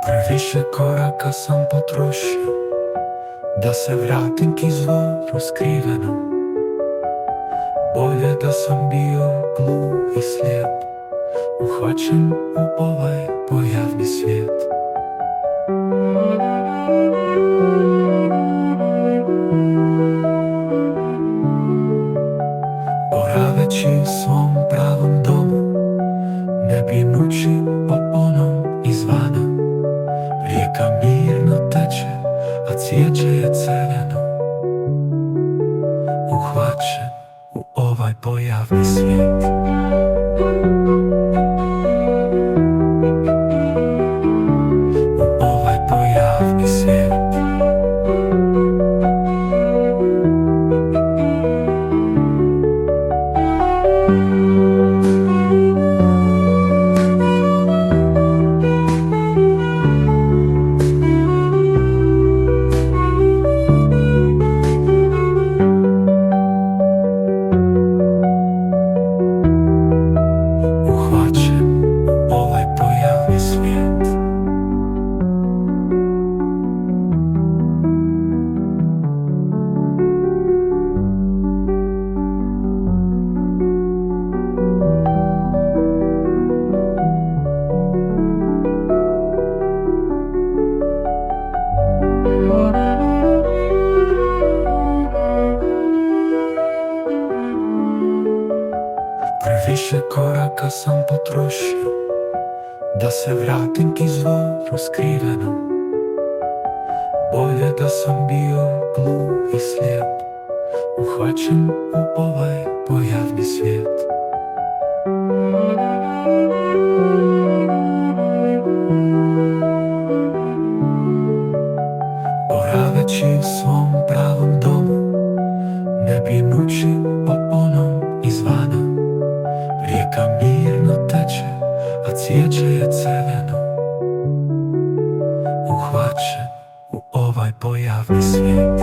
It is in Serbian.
Previše koraka sam potrošio da se vratim k izvoru skrivenom. Bolje da sam bio glup i slijep, uhvaćen u ovaj pojavni svijet. Boraveći u svom pravom domu, ne brinući o onom izvana. Rijeka mirno teče, a cvijeće je crveno, uhvaćen u ovaj pojavni svijet. U ovaj pojavni svijet. Previše koraka sam potrošio da se vratim k izvoru skrivenom. Bolje da sam bio glup i slijep, uhvaćen u ovaj pojavni svijet. Boraveći u svom pravom domu, ne brinući o onom izvana. Rijeka mirno teče, a cvijeće je crveno, uhvaćen u ovaj pojavni svijet.